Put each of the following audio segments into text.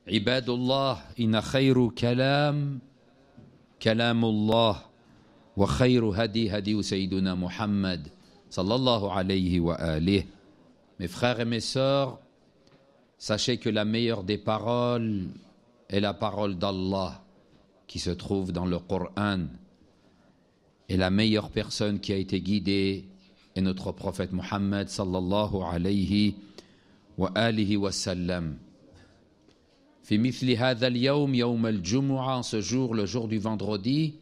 عباد الله إن خير كلام الله وخير هدي سيدنا محمد صلى الله عليه وآله. Mes frères et mes sœurs, sachez que la meilleure des paroles est la parole d'Allah qui se trouve dans le Coran. Et la meilleure personne qui a été guidée est notre prophète Muhammad sallallahu alayhi wa alihi wa sallam. في مثل هذا اليوم يوم الجمعة, ce jour, le jour du vendredi,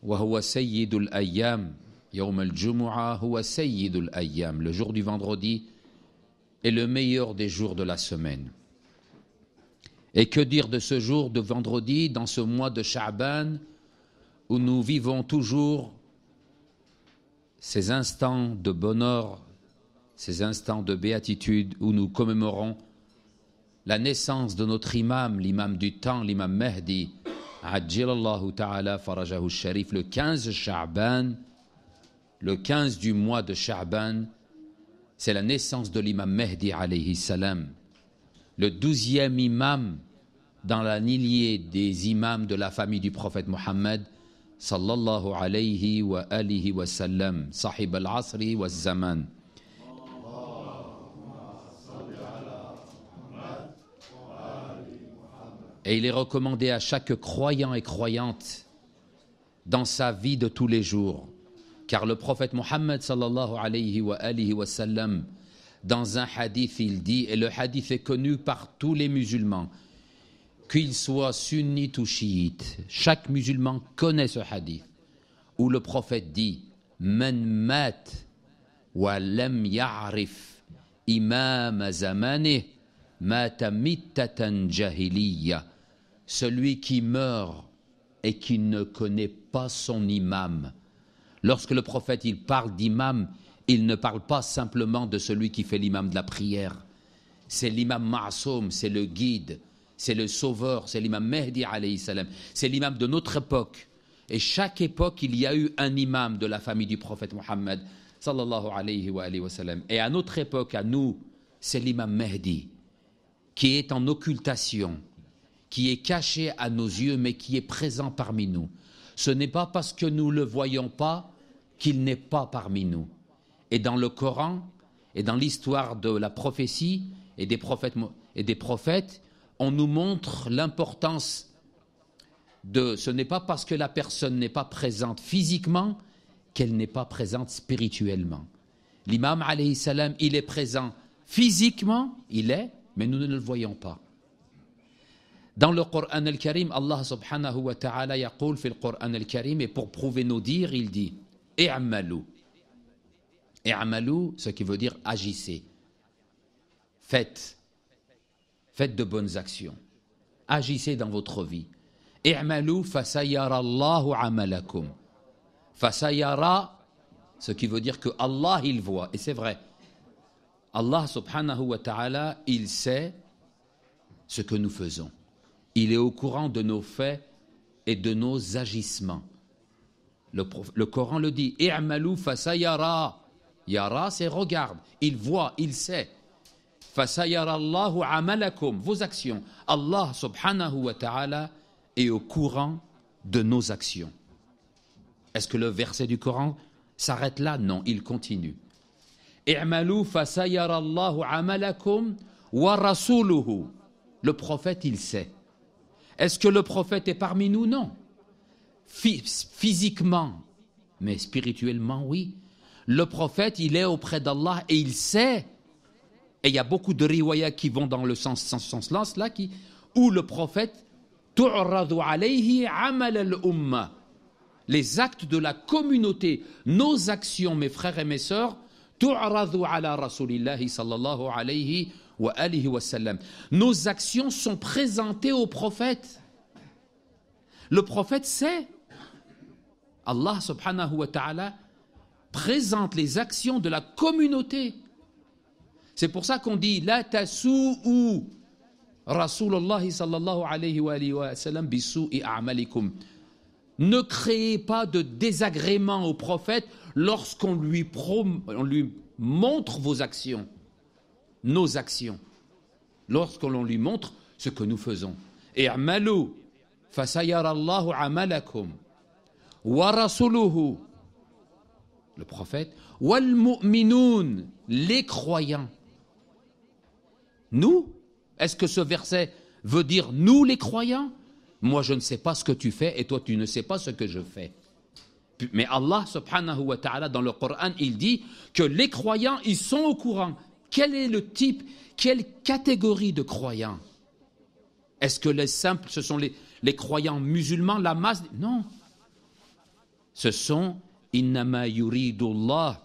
وهو سيد الأيام. يوم الجمعة هو سيد الأيام. Le jour du vendredi est le meilleur des jours de la semaine. Et que dire de ce jour de vendredi dans ce mois de Sha'ban où nous vivons toujours ces instants de bonheur, ces instants de béatitude où nous commémorons la naissance de notre imam, l'imam du temps, l'imam Mahdi, Ajjalallahu ta'ala farajahu sharif, le 15 Sha'ban, le 15 du mois de Sha'ban, c'est la naissance de l'imam Mahdi alayhi salam, le 12e imam dans la lignée des imams de la famille du prophète Mohammed sallallahu alayhi wa alihi wa sallam, sahib al-asri wa zaman. Et il est recommandé à chaque croyant et croyante dans sa vie de tous les jours. Car le prophète Mohammed sallallahu alayhi wa alihi wa sallam, dans un hadith, il dit, et le hadith est connu par tous les musulmans, qu'ils soient sunnites ou chiites, chaque musulman connaît ce hadith, où le prophète dit, Man mat wa lam ya'rif imam zamanih mata mittatan jahiliya. Celui qui meurt et qui ne connaît pas son imam. Lorsque le prophète il parle d'imam, il ne parle pas simplement de celui qui fait l'imam de la prière. C'est l'imam Ma'soum, c'est le guide, c'est le sauveur, c'est l'imam Mahdi alayhi salam, c'est l'imam de notre époque. Et chaque époque, il y a eu un imam de la famille du prophète Mohammed sallallahu alayhi wa sallam. Et à notre époque, à nous, c'est l'imam Mahdi qui est en occultation, qui est caché à nos yeux, mais qui est présent parmi nous. Ce n'est pas parce que nous ne le voyons pas qu'il n'est pas parmi nous. Et dans le Coran, et dans l'histoire de la prophétie et des prophètes, on nous montre l'importance de... Ce n'est pas parce que la personne n'est pas présente physiquement qu'elle n'est pas présente spirituellement. L'imam alayhi salam, il est présent physiquement, il est, mais nous ne le voyons pas. Dans le Coran al-Karim, Allah subhanahu wa ta'ala yaqul fi le Coran al-Karim, et pour prouver nos dires, il dit I'amalu. I'amalu, ce qui veut dire agissez. Faites de bonnes actions. Agissez dans votre vie. I'amalu fasayara Allahu amalakum. Fasayara, ce qui veut dire que Allah il voit, et c'est vrai. Allah subhanahu wa ta'ala, il sait ce que nous faisons. Il est au courant de nos faits et de nos agissements. Le Coran le dit. I'malu fasayara. Yara, c'est regarde. Il voit, il sait. Fasayara Allahu amalakum. Vos actions. Allah subhanahu wa ta'ala est au courant de nos actions. Est-ce que le verset du Coran s'arrête là? Non, il continue. I'malu fasayara Allahu amalakum wa rasuluhu. Le prophète, il sait. Est-ce que le prophète est parmi nous? Non. Physiquement, mais spirituellement, oui. Le prophète, il est auprès d'Allah et il sait. Et il y a beaucoup de riwayas qui vont dans le sens-là, où le prophète, tu'radu alayhi amal al-umma. Les actes de la communauté, nos actions, mes frères et mes sœurs, tu'radu ala rasulillahi sallallahu alayhi wa alihi wa sallam. Nos actions sont présentées au prophète. Le prophète sait. Allah subhanahu wa ta'ala présente les actions de la communauté. C'est pour ça qu'on dit la tasu'u Rasulullah sallallahu alayhi wa sallam bisu'i a'malikum. Ne créez pas de désagrément au prophète lorsqu'on lui montre vos actions. Nos actions. lorsque l'on lui montre ce que nous faisons. I'malu fasayara Allahu amalakum wa rasuluhu, le prophète, wal mu'minun, les croyants. Nous, est-ce que ce verset veut dire nous les croyants? Moi je ne sais pas ce que tu fais et toi tu ne sais pas ce que je fais. Mais Allah subhanahu wa ta'ala dans le Coran, il dit que les croyants, ils sont au courant. Quel est le type, quelle catégorie de croyants? Est-ce que les simples, ce sont les croyants musulmans, la masse? Non. Ce sont innama yuridullah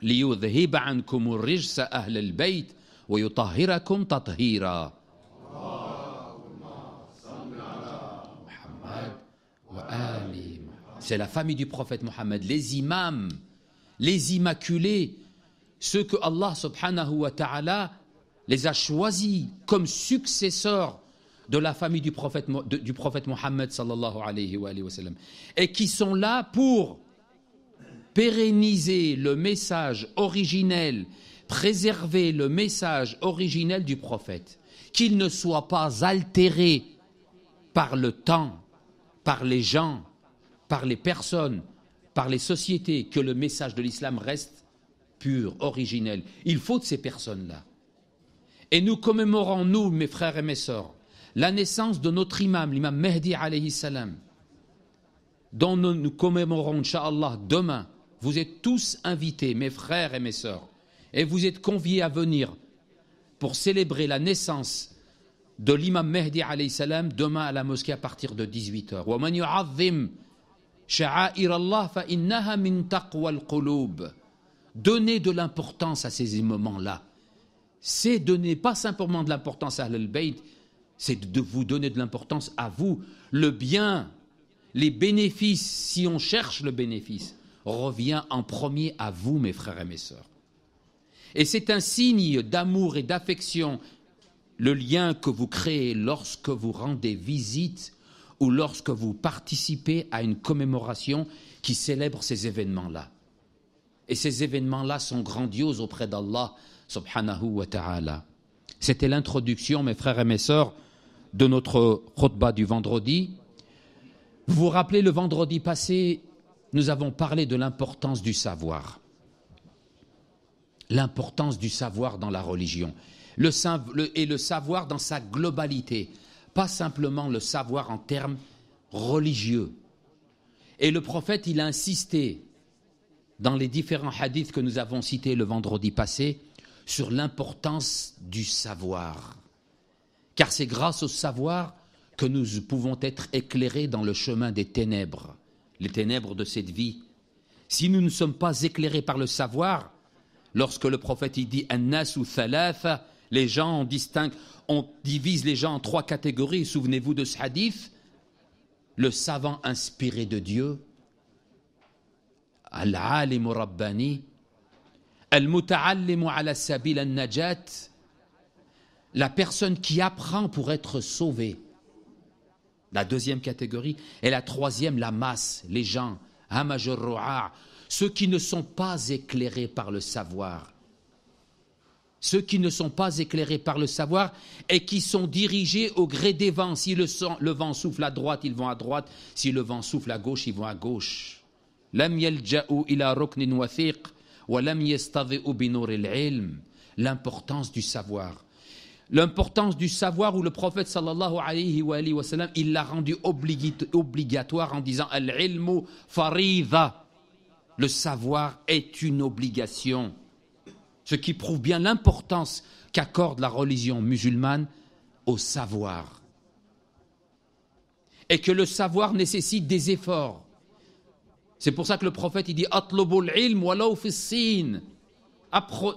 liyudhhiba ankumur rijsa ahlal bayt wa yutahhirakum tathira. Muhammad wa ali. C'est la famille du prophète Mohammed, les imams, les immaculés, ceux que Allah subhanahu wa ta'ala les a choisis comme successeurs de la famille du prophète Mohammed sallallahu alayhi wa sallam, et qui sont là pour pérenniser le message originel, préserver le message originel du prophète, qu'il ne soit pas altéré par le temps, par les gens, par les personnes, par les sociétés, que le message de l'islam reste pur, originel. Il faut de ces personnes-là. Et nous commémorons, nous, mes frères et mes sœurs, la naissance de notre imam, l'imam Mehdi alayhi salam, dont nous commémorons, Inch'Allah, demain. Vous êtes tous invités, mes frères et mes sœurs, et vous êtes conviés à venir pour célébrer la naissance de l'imam Mehdi alayhi salam demain à la mosquée à partir de 18h. وَمَنْ يُعَظِّمْ شَعَائِرَ اللَّهِ فَإِنَّهَا مِنْ تَقْوَى الْقُلُوبِ. Donnez de l'importance à ces moments-là. C'est donner pas simplement de l'importance à Ahl-Bayt, c'est de vous donner de l'importance à vous. Le bien, les bénéfices, si on cherche le bénéfice, revient en premier à vous, mes frères et mes sœurs. Et c'est un signe d'amour et d'affection, le lien que vous créez lorsque vous rendez visite ou lorsque vous participez à une commémoration qui célèbre ces événements-là. Et ces événements-là sont grandioses auprès d'Allah subhanahu wa ta'ala. C'était l'introduction, mes frères et mes sœurs, de notre khutbah du vendredi. Vous vous rappelez, le vendredi passé, nous avons parlé de l'importance du savoir. L'importance du savoir dans la religion. Et le savoir dans sa globalité. Pas simplement le savoir en termes religieux. Et le prophète, il a insisté dans les différents hadiths que nous avons cités le vendredi passé sur l'importance du savoir. Car c'est grâce au savoir que nous pouvons être éclairés dans le chemin des ténèbres, les ténèbres de cette vie. Si nous ne sommes pas éclairés par le savoir, lorsque le prophète il dit « An-nasu thalatha », les gens on divise les gens en 3 catégories. Souvenez-vous de ce hadith. Le savant inspiré de Dieu, al-alimu rabbani, al-muta'allimu ala sabil al-najat, la personne qui apprend pour être sauvée. La 2e catégorie. Et la 3e, la masse, les gens, hamajur ru'a', ceux qui ne sont pas éclairés par le savoir. Ceux qui ne sont pas éclairés par le savoir et qui sont dirigés au gré des vents. Si le vent souffle à droite, ils vont à droite. Si le vent souffle à gauche, ils vont à gauche. Lam yalja'u ila ruknin wathiq wa lam yastadhi'u bi nuril ilm. L'importance du savoir. L'importance du savoir où le prophète sallallahu alayhi wa sallam, il l'a rendu obligatoire en disant al-ilmu faridha. Le savoir est une obligation. Ce qui prouve bien l'importance qu'accorde la religion musulmane au savoir. Et que le savoir nécessite des efforts. C'est pour ça que le prophète il dit atlubul ilm walaw fi sin.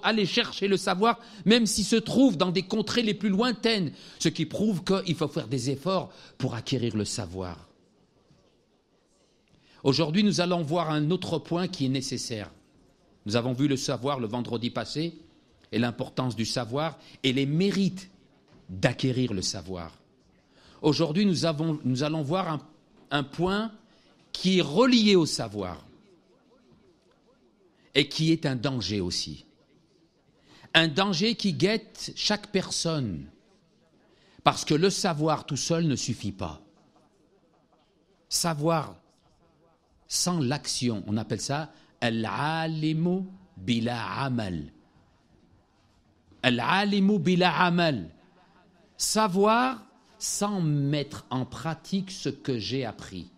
Allez chercher le savoir, même s'il se trouve dans des contrées les plus lointaines. Ce qui prouve qu'il faut faire des efforts pour acquérir le savoir. Aujourd'hui, nous allons voir un autre point qui est nécessaire. Nous avons vu le savoir le vendredi passé et l'importance du savoir et les mérites d'acquérir le savoir. Aujourd'hui, nous allons voir un point qui est relié au savoir et qui est un danger aussi. Un danger qui guette chaque personne. Parce que le savoir tout seul ne suffit pas. Savoir sans l'action, on appelle ça al-alimu bila amal. Al-alimu bila amal. Savoir sans mettre en pratique ce que j'ai appris.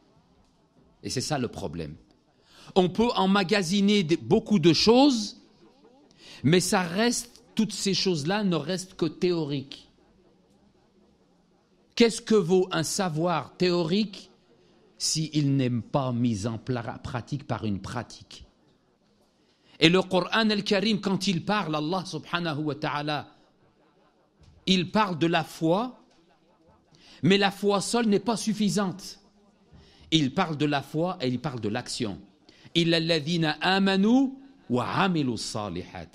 Et c'est ça le problème. On peut emmagasiner beaucoup de choses, mais ça reste, toutes ces choses-là ne restent que théoriques. Qu'est-ce que vaut un savoir théorique s'il n'est pas mis en pratique par une pratique? Et le Coran al-Karim, quand il parle, Allah subhanahu wa ta'ala, il parle de la foi, mais la foi seule n'est pas suffisante. Il parle de la foi et il parle de l'action. Illa alladhina amanu wa amilu salihat.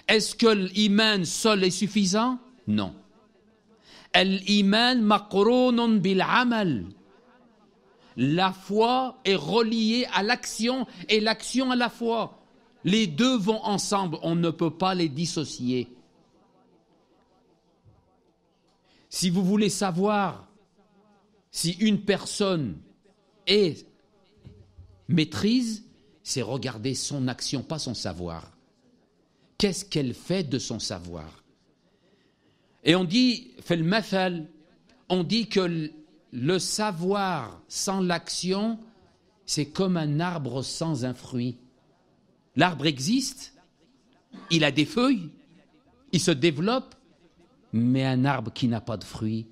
Est-ce que l'iman seul est suffisant? Non. L'iman maqrounun bil amal. La foi est reliée à l'action et l'action à la foi. Les deux vont ensemble, on ne peut pas les dissocier. Si vous voulez savoir si une personne maîtrise, c'est regarder son action, pas son savoir. Qu'est-ce qu'elle fait de son savoir? Et on dit, fait le mathal, on dit que le savoir sans l'action, c'est comme un arbre sans un fruit. L'arbre existe, il a des feuilles, il se développe, mais un arbre qui n'a pas de fruits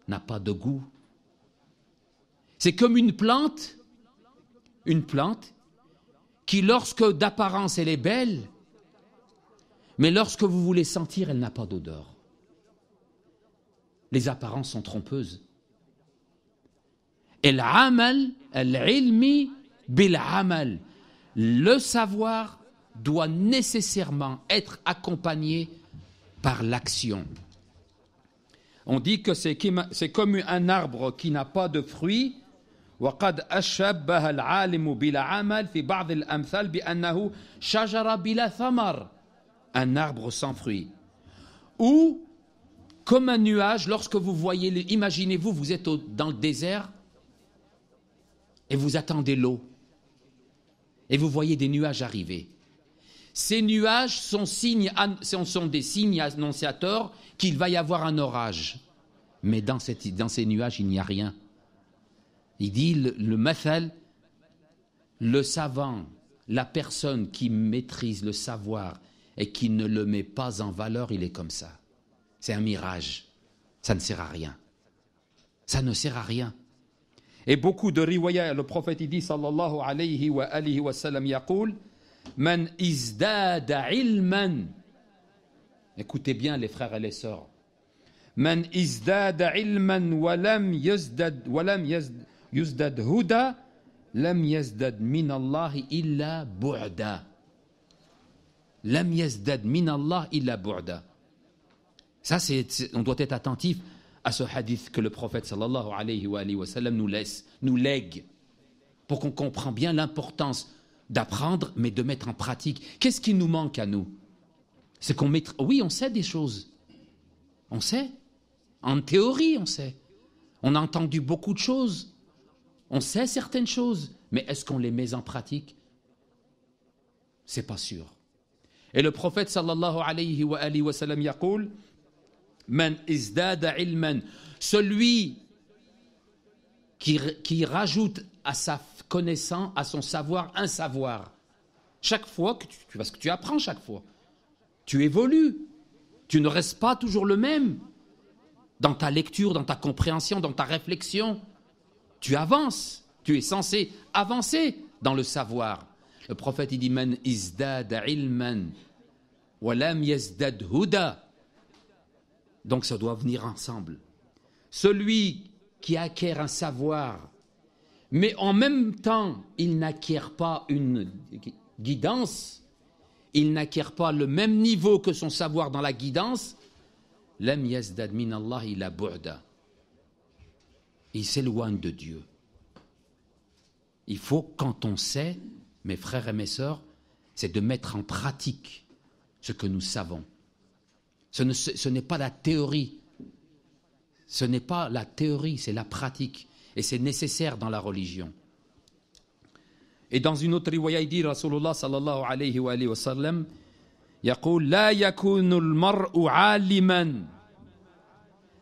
n'a pas de goût. C'est comme une plante qui, lorsque d'apparence elle est belle, mais lorsque vous voulez sentir, elle n'a pas d'odeur. Les apparences sont trompeuses. El-amal, el-ilmi bil-amal. Le savoir doit nécessairement être accompagné par l'action. On dit que c'est comme un arbre qui n'a pas de fruits. وقد أشبه العالم بلا عمل في بعض الأمثال بأنه شجرة بلا ثمر. Un arbre sans fruits. Ou comme un nuage, lorsque vous voyez, imaginez-vous, vous êtes dans le désert et vous attendez l'eau. Et vous voyez des nuages arriver. Ces nuages sont des signes annonciateurs qu'il va y avoir un orage. Mais dans ces nuages, il n'y a rien. Il dit le mathal, le savant, la personne qui maîtrise le savoir et qui ne le met pas en valeur, il est comme ça. C'est un mirage. Ça ne sert à rien. Ça ne sert à rien. Et beaucoup de riwaya, le prophète il dit sallallahu alayhi wa alihi wa sallam yaqul man izdada ilman. Écoutez bien les frères et les sœurs. Man izdada ilman wa lam yazdad huda lam yazdad min Allah illa bu'da. Lam yazdad min Allah illa bu'da. Ça, on doit être attentif à ce hadith que le prophète sallallahu alayhi wa sallam nous lègue, pour qu'on comprenne bien l'importance d'apprendre, mais de mettre en pratique. Qu'est-ce qui nous manque à nous? C'est qu'on met... Oui, on sait des choses. On sait. En théorie, on sait. On a entendu beaucoup de choses. On sait certaines choses. Mais est-ce qu'on les met en pratique? C'est pas sûr. Et le prophète sallallahu alayhi wa sallam yaqul man izdada ilman, celui qui rajoute à sa connaissance, à son savoir, un savoir. Chaque fois que parce que tu apprends chaque fois, tu évolues, tu ne restes pas toujours le même dans ta lecture, dans ta compréhension, dans ta réflexion. Tu avances, tu es censé avancer dans le savoir. Le prophète il dit man izdada ilman wa lam yazdad huda. Donc ça doit venir ensemble. Celui qui acquiert un savoir, mais en même temps, il n'acquiert pas une guidance, il n'acquiert pas le même niveau que son savoir dans la guidance, lam yazdad min Allah illa bu'da. Il s'éloigne de Dieu. Il faut, quand on sait, mes frères et mes sœurs, c'est de mettre en pratique ce que nous savons. Ce n'est pas la théorie. Ce n'est pas la théorie, c'est la pratique. Et c'est nécessaire dans la religion. Et dans une autre riwaya, il dit, Rasulullah sallallahu alayhi wa sallam, يقول لا يكون المرء عالما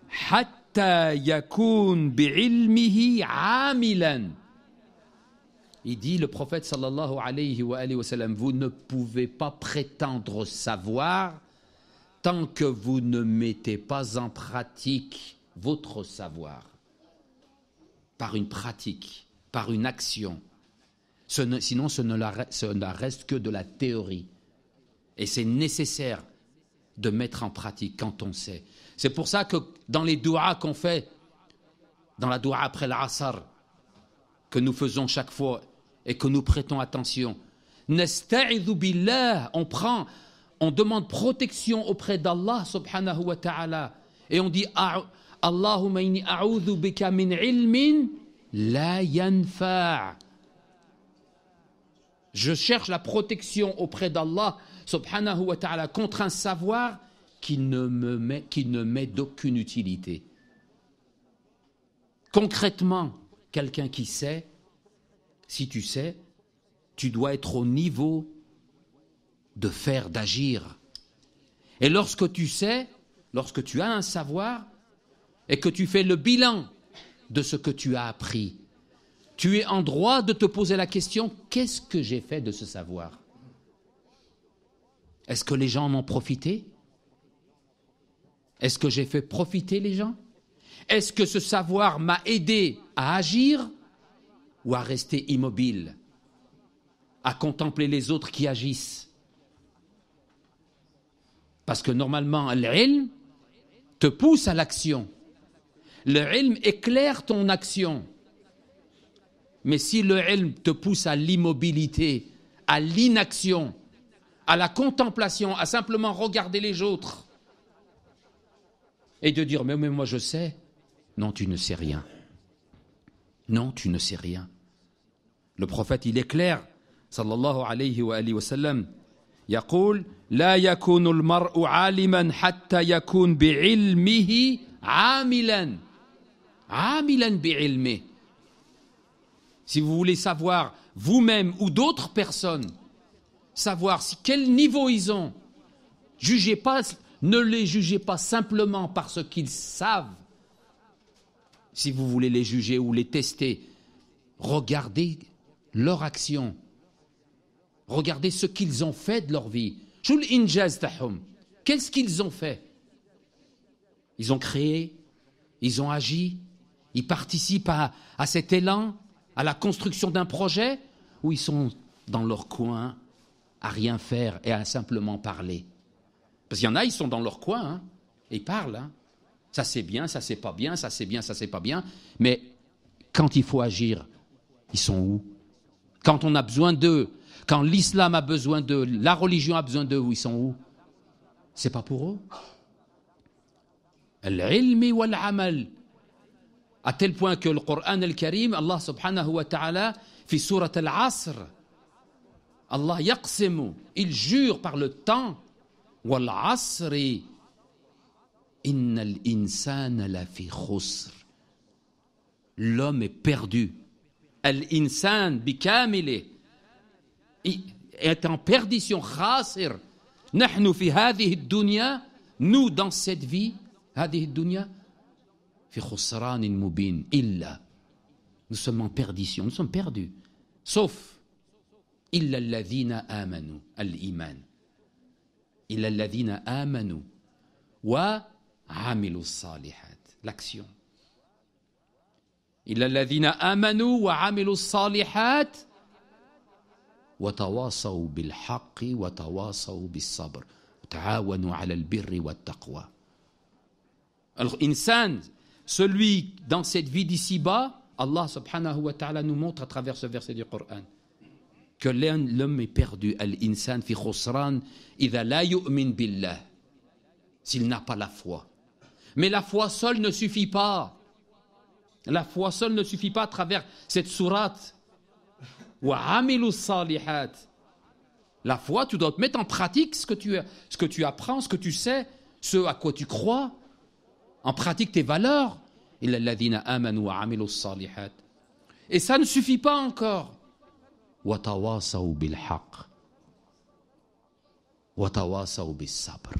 حتى يكون بعلمه عاملا. Il dit, le prophète sallallahu alayhi wa sallam, vous ne pouvez pas prétendre savoir tant que vous ne mettez pas en pratique votre savoir. Par une pratique, par une action. Sinon, ce ne reste que de la théorie. Et c'est nécessaire de mettre en pratique quand on sait. C'est pour ça que dans les douas qu'on fait, dans la doua après l'Asr, que nous faisons chaque fois et que nous prêtons attention, nasta'idhu billah, on demande protection auprès d'Allah subhanahu wa ta'ala. Et on dit, Allahumma inni a'udhu bika min ilmin la yanfa'. Je cherche la protection auprès d'Allah subhanahu wa ta'ala contre un savoir qui ne m'est d'aucune utilité. Concrètement, quelqu'un qui sait, si tu sais, tu dois être au niveau de faire, d'agir. Et lorsque tu sais, lorsque tu as un savoir et que tu fais le bilan de ce que tu as appris, tu es en droit de te poser la question, qu'est-ce que j'ai fait de ce savoir? Est-ce que les gens en ont profité? Est-ce que j'ai fait profiter les gens? Est-ce que ce savoir m'a aidé à agir ou à rester immobile, à contempler les autres qui agissent? Parce que normalement, l'ilm te pousse à l'action. Le ilm éclaire ton action. Mais si le ilm te pousse à l'immobilité, à l'inaction, à la contemplation, à simplement regarder les autres et de dire mais moi je sais, non, tu ne sais rien. Non, tu ne sais rien. Le prophète, il est clair, sallallahu alayhi wa sallam, يقول لا يكون المرء عالما حتى يكون بعلمه عاملا بعلمه. Si vous voulez savoir vous-même ou d'autres personnes, savoir quel niveau ils ont, ne les jugez pas simplement parce qu'ils savent. Si vous voulez les juger ou les tester, regardez leur action. Regardez ce qu'ils ont fait de leur vie. Qu'est-ce qu'ils ont fait? Ils ont créé, ils ont agi, ils participent à cet élan, à la construction d'un projet, ou ils sont dans leur coin à rien faire et à simplement parler. Parce qu'il y en a, ils sont dans leur coin, et ils parlent. Ça c'est bien, ça c'est pas bien, ça c'est bien, ça c'est pas bien. Mais quand il faut agir, ils sont où? Quand on a besoin d'eux, quand l'islam a besoin d'eux, la religion a besoin d'eux, où ils sont où? C'est pas pour eux. Al-ilmi wal-amal. À tel point que le Coran al-Karim, Allah subhanahu wa ta'ala, fi surat al-Asr, Allah yaqsimu, il jure par le temps, wal-asri, innal insana la fi khusr. L'homme est perdu. Al-insan bikamili est en perdition. Khasir. Nahnu fi hadhihi ad-dunya, nous dans cette vie, hadhihi ad-dunya, fi khusranin mubin illa. Nous sommes en perdition, nous sommes perdus. Sauf illa alladhina amanu, al-iman. Illa alladhina amanu wa amilu as-salihat. L'action. إلا الذين آمنوا وعملوا الصالحات وتواصوا بالحق وتواصوا بالصبر وتعاونوا على البر والتقوى. Alors, insan, celui dans cette vie d'ici-bas, Allah subhanahu wa ta'ala nous montre à travers ce verset du Coran que l'homme est perdu. Al-insan fi khusran idha la yu'min billah, s'il n'a pas la foi. Mais la foi seule ne suffit pas. La foi seule ne suffit pas à travers cette sourate. Wa amilu salihat. La foi, tu dois te mettre en pratique ce que tu apprends, ce que tu sais. ce à quoi tu crois, en pratique tes valeurs. Illa alladhina amanu wa amilu s-salihat. Et ça ne suffit pas encore. Wa tawasaw bil haqq. Wa tawasaw bis sabr.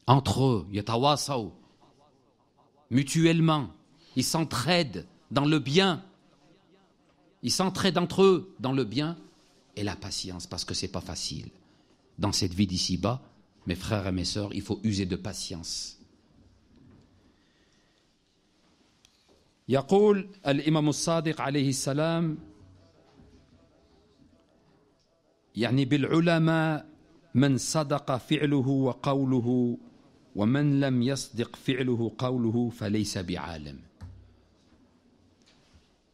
Entre eux, yatawasaw, mutuellement, ils s'entraident dans le bien. Ils s'entraident entre eux dans le bien et la patience, parce que ce n'est pas facile. Dans cette vie d'ici-bas, mes frères et mes sœurs, il faut user de patience. يقول الإمام الصادق عليه السلام يعني بالعلماء من صدق فعله وقوله ومن لم يصدق فعله قوله فليس بعالم.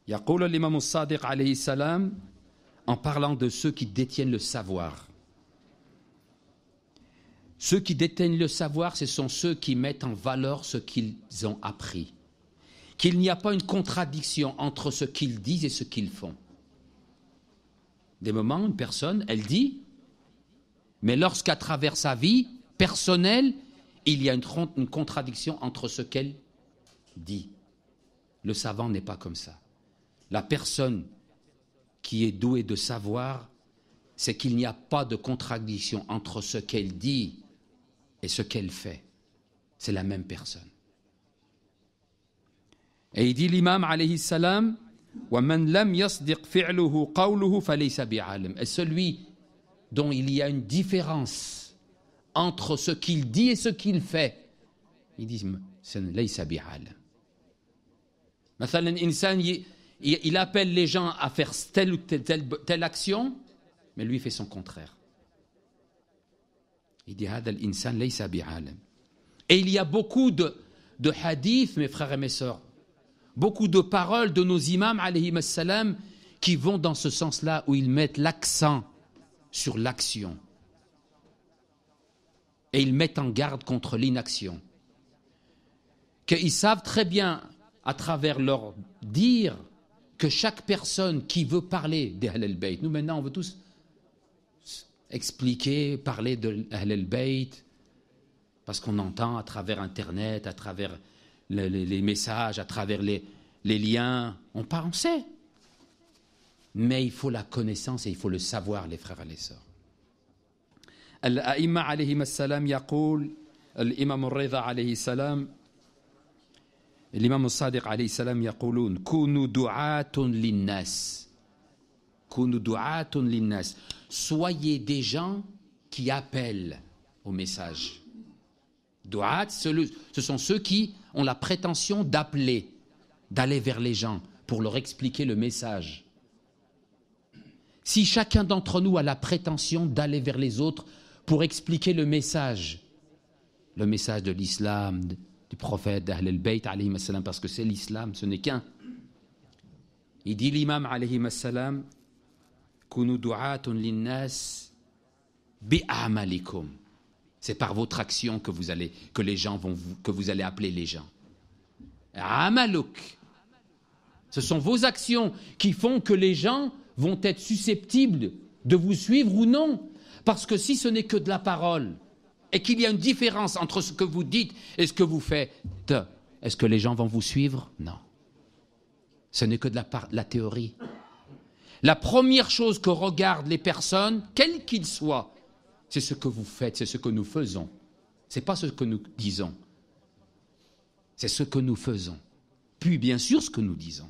يقول الإمام الصادق عليه السلام en parlant de ceux qui détiennent le savoir. Ceux qui détiennent le savoir, ce sont ceux qui mettent en valeur ce qu'ils ont appris. Qu'il n'y a pas une contradiction entre ce qu'ils disent et ce qu'ils font. Des moments, une personne, elle dit, mais lorsqu'à travers sa vie personnelle, il y a une contradiction entre ce qu'elle dit. Le savant n'est pas comme ça. La personne qui est douée de savoir, c'est qu'il n'y a pas de contradiction entre ce qu'elle dit et ce qu'elle fait. C'est la même personne. Et il dit l'imam alayhi salam, وَمَنْ لَمْ يَصْدِقْ فِعْلُهُ قَوْلُهُ فَلَيْسَ بِعَالِمٍ. Et celui dont il y a une différence entre ce qu'il dit et ce qu'il fait, ils disent لَيْسَ بِعَالِمٍ. مثلا إنسان il appelle les gens à faire telle ou telle action, mais lui fait son contraire. Il dit هذا الإنسان ليس بعالم. Et il y a beaucoup de hadiths, mes frères et mes sœurs, beaucoup de paroles de nos imams alayhim as-salam qui vont dans ce sens-là, où ils mettent l'accent sur l'action. Et ils mettent en garde contre l'inaction. Qu'ils savent très bien, à travers leur dire, que chaque personne qui veut parler d'Ahl al-Bayt, nous maintenant on veut tous expliquer, parler d'Ahl al-Bayt, parce qu'on entend à travers Internet, à travers les messages, à travers les liens, on sait. Mais il faut la connaissance et il faut le savoir, les frères et les sœurs. Al-A'imma alayhim as-salam yaqul, al-Imam al-Ridha alayhi salam, l'imam al-Sadiq alayhi salam yaqulun, kunu du'atun linnas. Kunu du'atun linnas. Soyez des gens qui appellent au message. Du'at, ce sont ceux qui ont la prétention d'appeler, d'aller vers les gens pour leur expliquer le message. Si chacun d'entre nous a la prétention d'aller vers les autres pour expliquer le message de l'islam, du prophète, d'Ahl al-Bayt, alayhim as-salam, parce que c'est l'islam, ce n'est qu'un. Il dit l'imam, alayhim as-salam, kunu du'atun linnas bi'amalikum. C'est par votre action que vous allez appeler les gens. Amaluk. Ce sont vos actions qui font que les gens vont être susceptibles de vous suivre ou non. Parce que si ce n'est que de la parole et qu'il y a une différence entre ce que vous dites et ce que vous faites, est-ce que les gens vont vous suivre? Non. Ce n'est que de la théorie. La première chose que regardent les personnes, quels qu'ils soient, c'est ce que vous faites, c'est ce que nous faisons. Ce n'est pas ce que nous disons. C'est ce que nous faisons. Puis bien sûr ce que nous disons.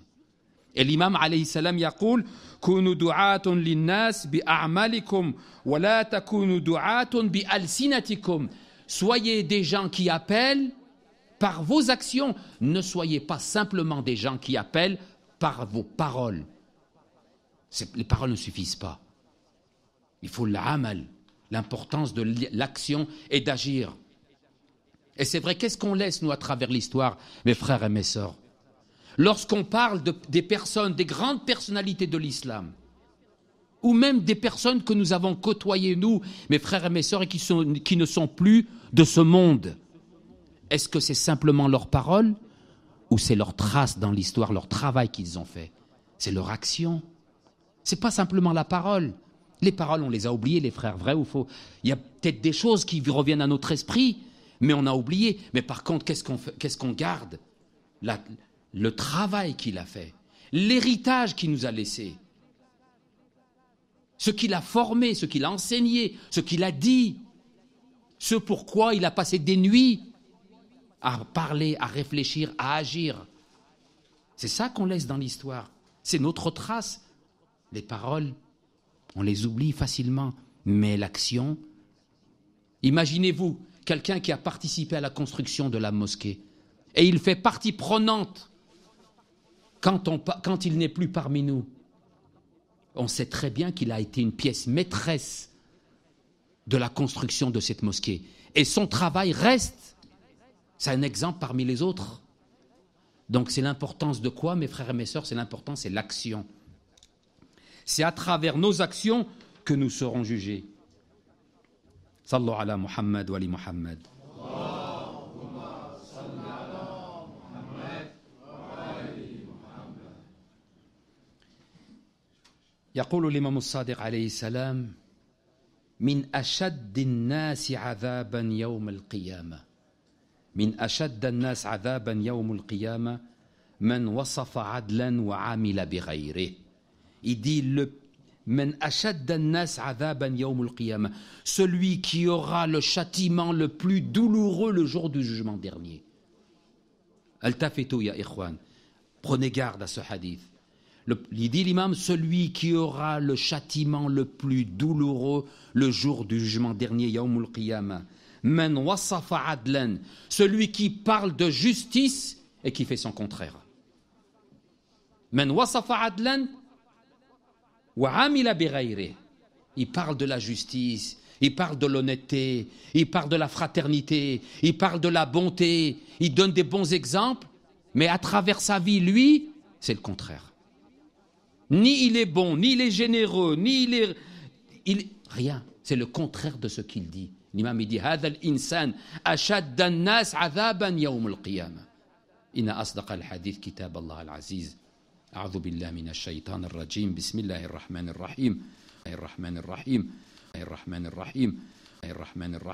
Et l'imam alayhi salam yaqul kunu du'atun linnas bi'a'malikum wa la takunu du'atun bi'alsinatikum. Soyez des gens qui appellent par vos actions. Ne soyez pas simplement des gens qui appellent par vos paroles. Les paroles ne suffisent pas. Il faut l'amal, l'importance de l'action et d'agir. Et c'est vrai, qu'est-ce qu'on laisse, nous, à travers l'histoire, mes frères et mes sœurs? Lorsqu'on parle des personnes, des grandes personnalités de l'islam, ou même des personnes que nous avons côtoyées, nous, mes frères et mes sœurs, et qui ne sont plus de ce monde, est-ce que c'est simplement leurs paroles, ou c'est leur trace dans l'histoire, leur travail qu'ils ont fait? C'est leur action. Ce n'est pas simplement la parole. Les paroles, on les a oubliées, les frères, vrai ou faux? Il y a peut-être des choses qui reviennent à notre esprit, mais on a oublié. Mais par contre, qu'est-ce qu'on garde? Le travail qu'il a fait, l'héritage qu'il nous a laissé, ce qu'il a formé, ce qu'il a enseigné, ce qu'il a dit, ce pourquoi il a passé des nuits à parler, à réfléchir, à agir. C'est ça qu'on laisse dans l'histoire. C'est notre trace. Les paroles, on les oublie facilement, mais l'action... Imaginez-vous, quelqu'un qui a participé à la construction de la mosquée, et il fait partie prenante quand il n'est plus parmi nous. On sait très bien qu'il a été une pièce maîtresse de la construction de cette mosquée. Et son travail reste. C'est un exemple parmi les autres. Donc c'est l'importance de quoi, mes frères et mes sœurs? C'est l'importance, c'est l'action. C'est à travers nos actions que nous serons jugés. Sallu ala Muhammad wa ali Muhammad. يقول الإمام الصادق عليه السلام من أشد الناس عذابا يوم القيامة من أشد الناس عذابا يوم القيامة من وصف عدلا وعامل بغيره. Il dit من أشد الناس عذابا يوم القيامة, celui qui aura le châtiment le plus douloureux le jour du jugement dernier. التفتوا يا إخوان, prenez garde à ce hadith. Il dit l'imam, celui qui aura le châtiment le plus douloureux le jour du jugement dernier, Yawmul Qiyamah. Man wasafa adlan, celui qui parle de justice et qui fait son contraire. Man wasafa adlan wa amila bi ghayrihi. Il parle de la justice, il parle de l'honnêteté, il parle de la fraternité, il parle de la bonté, il donne des bons exemples, mais à travers sa vie, lui, c'est le contraire. Ni il est bon, ni il est généreux, ni rien. C'est le contraire de ce qu'il dit. L'imam il dit هذا الإنسان أشد الناس عذابا يوم القيامة. إن أصدق الحديث كتاب الله العزيز. أعوذ بالله من الشيطان الرجيم. بسم الله الرحمن الرحيم. الرحمن الرحيم. الرحمن الرحيم. الرحمن الرحيم.